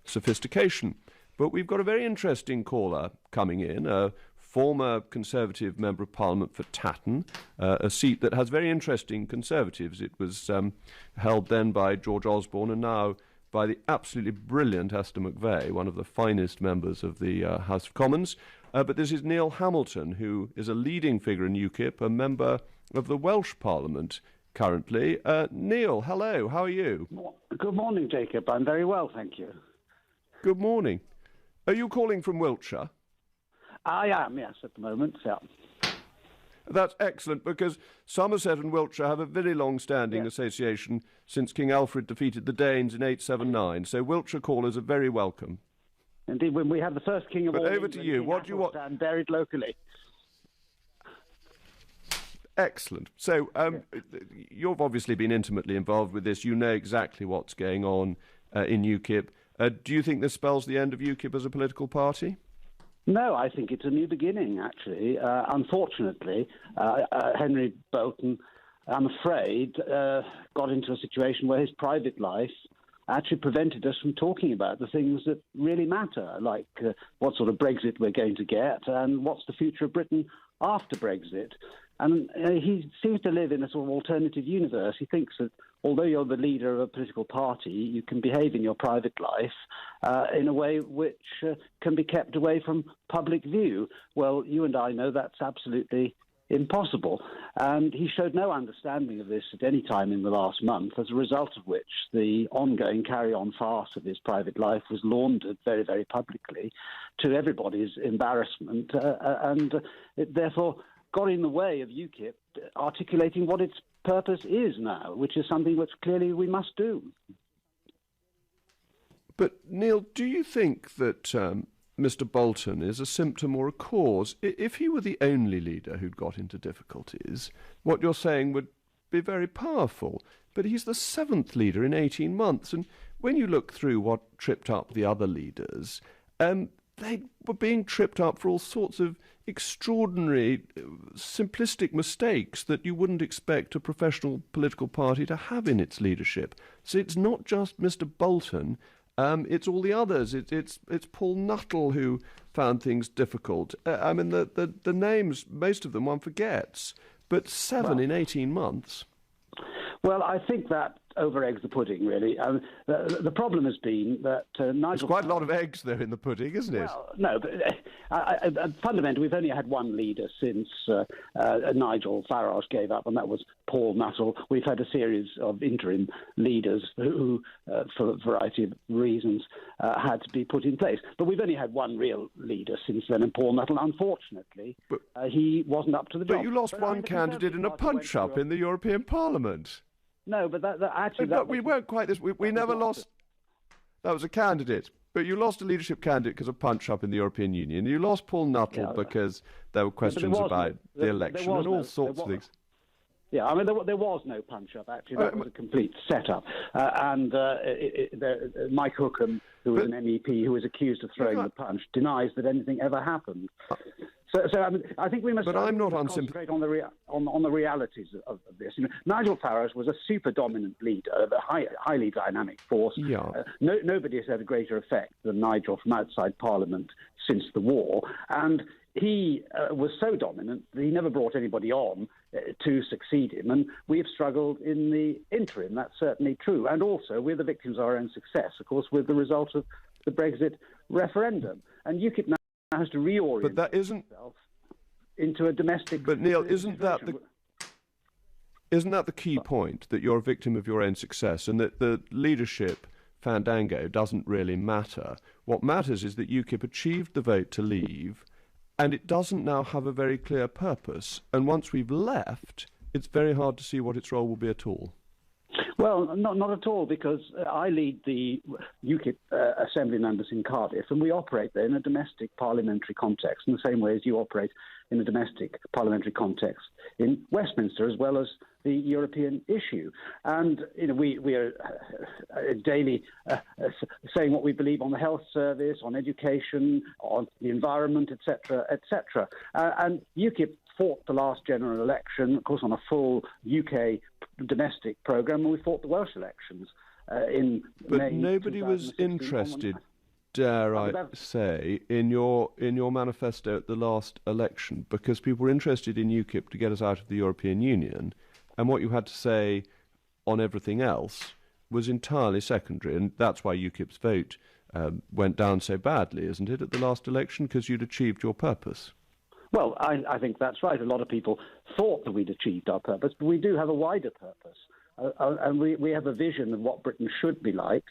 sophistication. But we've got a very interesting caller coming in, a former Conservative Member of Parliament for Tatton, a seat that has very interesting Conservatives. It was held then by George Osborne and now by the absolutely brilliant Esther McVey, one of the finest members of the House of Commons. But this is Neil Hamilton, who is a leading figure in UKIP, a member of the Welsh Parliament currently. Neil, hello, how are you? Good morning, Jacob. I'm very well, thank you. Good morning. Are you calling from Wiltshire? I am, yes, at the moment, yeah. That's excellent, because Somerset and Wiltshire have a very long-standing association since King Alfred defeated the Danes in 879, so Wiltshire callers are very welcome. Indeed, when we had the first king of all over England, to you. What do you want? And buried locally. Excellent. So you've obviously been intimately involved with this. You know exactly what's going on in UKIP. Do you think this spells the end of UKIP as a political party? No, I think it's a new beginning, actually. Unfortunately, Henry Bolton, I'm afraid, got into a situation where his private life actually prevented us from talking about the things that really matter, like what sort of Brexit we're going to get and what's the future of Britain after Brexit. And he seems to live in a sort of alternative universe. He thinks that although you're the leader of a political party, you can behave in your private life in a way which can be kept away from public view. Well, you and I know that's absolutely impossible. And he showed no understanding of this at any time in the last month, as a result of which the ongoing carry-on farce of his private life was laundered very, very publicly to everybody's embarrassment. And it therefore got in the way of UKIP articulating what its purpose is now, which is something which clearly we must do. But, Neil, do you think that Mr. Bolton is a symptom or a cause? If he were the only leader who'd got into difficulties, what you're saying would be very powerful. But he's the seventh leader in 18 months, and when you look through what tripped up the other leaders, they were being tripped up for all sorts of extraordinary, simplistic mistakes that you wouldn't expect a professional political party to have in its leadership. So it's not just Mr. Bolton, it's all the others. It's Paul Nuttall who found things difficult. I mean, the names, most of them one forgets, but seven in 18 months. Well, I think that over-eggs the pudding, really. The problem has been that Nigel... There's quite a lot of eggs there in the pudding, isn't it? Well, no, but fundamentally, we've only had one leader since Nigel Farage gave up, and that was Paul Nuttall. We've had a series of interim leaders who, for a variety of reasons, had to be put in place. But we've only had one real leader since then, and Paul Nuttall, unfortunately, he wasn't up to the job. But you lost one candidate in a punch-up in the European Parliament. No, but that actually... But we weren't quite this... We never lost... That was a candidate. But you lost a leadership candidate because of punch-up in the European Union. You lost Paul Nuttall because there were questions about the election and all sorts of things. Yeah, I mean, there was no punch-up, actually. That was a complete set-up. Mike Hookham, who was an MEP who was accused of throwing the punch, denies that anything ever happened. So I mean, I think we must concentrate on the realities of this. You know, Nigel Farage was a super dominant leader, a highly dynamic force. Yeah. Nobody has had a greater effect than Nigel from outside Parliament since the war, and he was so dominant that he never brought anybody on to succeed him, and we have struggled in the interim. That's certainly true, and also we're the victims of our own success, of course, with the result of the Brexit referendum, and UKIP now has to reorient itself into a domestic... But Neil, isn't that the key point, that you're a victim of your own success and that the leadership fandango doesn't really matter? What matters is that UKIP achieved the vote to leave, and it doesn't now have a very clear purpose. And once we've left, it's very hard to see what its role will be at all. Well, not at all, because I lead the UKIP Assembly members in Cardiff, and we operate there in a domestic parliamentary context, in the same way as you operate in a domestic parliamentary context in Westminster, as well as the European issue. And you know, we are daily saying what we believe on the health service, on education, on the environment, etc., etc. And UKIP fought the last general election, of course, on a full UK domestic programme, and we fought the Welsh elections in But May nobody was 2016 interested, dare I say, in your manifesto at the last election, because people were interested in UKIP to get us out of the European Union, and what you had to say on everything else was entirely secondary, and that's why UKIP's vote went down so badly, isn't it, at the last election, because you'd achieved your purpose? Well, I think that's right. A lot of people thought that we'd achieved our purpose, but we do have a wider purpose. And we have a vision of what Britain should be like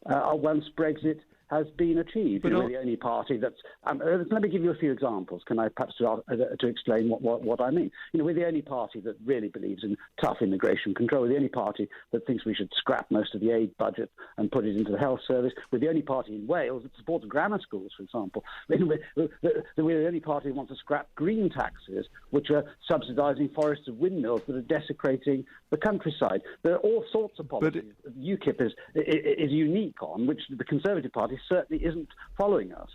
once Brexit has been achieved. We're the only party that's... let me give you a few examples. Can I perhaps to explain what I mean? We're the only party that really believes in tough immigration control. We're the only party that thinks we should scrap most of the aid budget and put it into the health service. We're the only party in Wales that supports grammar schools, for example. We're the only party that wants to scrap green taxes, which are subsidising forests of windmills that are desecrating the countryside. There are all sorts of policies that UKIP is unique on, which the Conservative Party certainly isn't following us.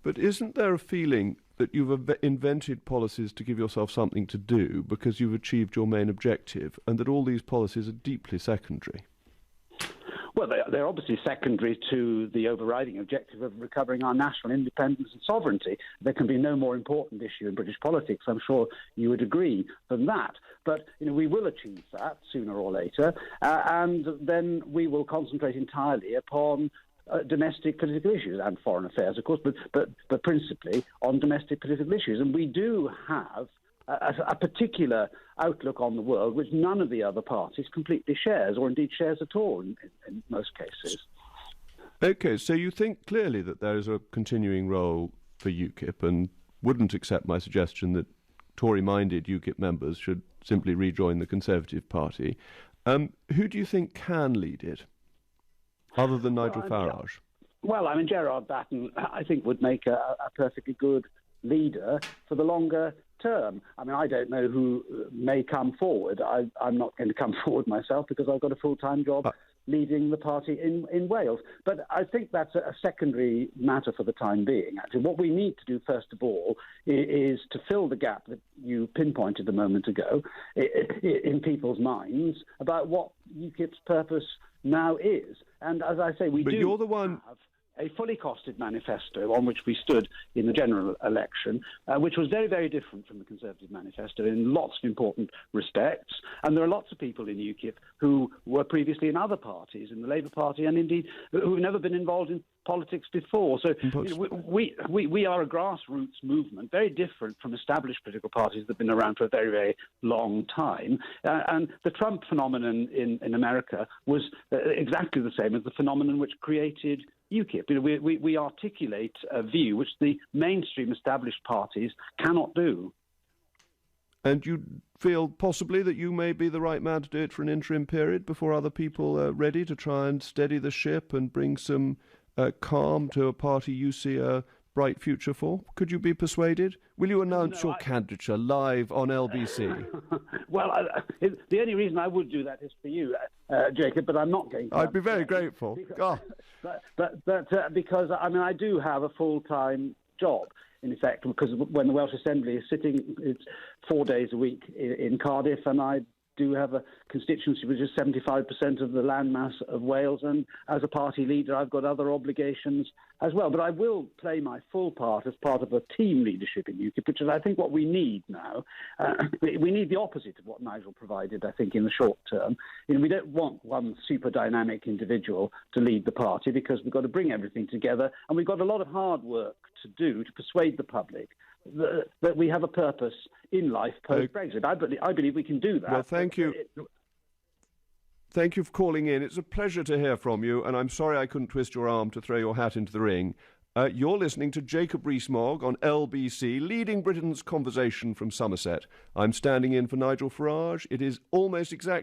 But isn't there a feeling that you've invented policies to give yourself something to do because you've achieved your main objective, and that all these policies are deeply secondary? Well, they're obviously secondary to the overriding objective of recovering our national independence and sovereignty. There can be no more important issue in British politics, I'm sure you would agree, than that. But we will achieve that sooner or later, and then we will concentrate entirely upon domestic political issues and foreign affairs, of course, but principally on domestic political issues. And we do have a particular outlook on the world which none of the other parties completely shares, or indeed shares at all in most cases. OK, so you think clearly that there is a continuing role for UKIP and wouldn't accept my suggestion that Tory-minded UKIP members should simply rejoin the Conservative Party. Who do you think can lead it, other than Nigel Farage? Well, Gerard Batten, I think, would make a perfectly good leader for the longer term. I don't know who may come forward. I'm not going to come forward myself because I've got a full-time job leading the party in Wales. But I think that's a secondary matter for the time being, actually. What we need to do, first of all, is to fill the gap that you pinpointed a moment ago in people's minds about what UKIP's purpose now is. And as I say, But you're the one... have a fully costed manifesto on which we stood in the general election, which was very, very different from the Conservative manifesto in lots of important respects. And there are lots of people in UKIP who were previously in other parties, in the Labour Party, and indeed who've never been involved in politics before. So we are a grassroots movement, very different from established political parties that have been around for a very, very long time. And the Trump phenomenon in America was exactly the same as the phenomenon which created UKIP. We articulate a view which the mainstream established parties cannot do. And you feel possibly that you may be the right man to do it for an interim period before other people are ready to try and steady the ship and bring some calm to a party you see a bright future for? Could you be persuaded? Will you announce your candidature live on LBC? Well, the only reason I would do that is for you, Jacob, but I'm not going to. I'd be very grateful. Because I do have a full-time job, in effect, because when the Welsh Assembly is sitting, it's 4 days a week in Cardiff, and I do have a constituency which is 75% of the landmass of Wales, and as a party leader I've got other obligations as well. But I will play my full part as part of a team leadership in UKIP, which is, I think, what we need now. We need the opposite of what Nigel provided, I think, in the short term. We don't want one super dynamic individual to lead the party, because we've got to bring everything together, and we've got a lot of hard work to do to persuade the public that we have a purpose in life post-Brexit. I believe we can do that. Well, thank you. Thank you for calling in. It's a pleasure to hear from you, and I'm sorry I couldn't twist your arm to throw your hat into the ring. You're listening to Jacob Rees-Mogg on LBC, leading Britain's conversation from Somerset. I'm standing in for Nigel Farage. It is almost exactly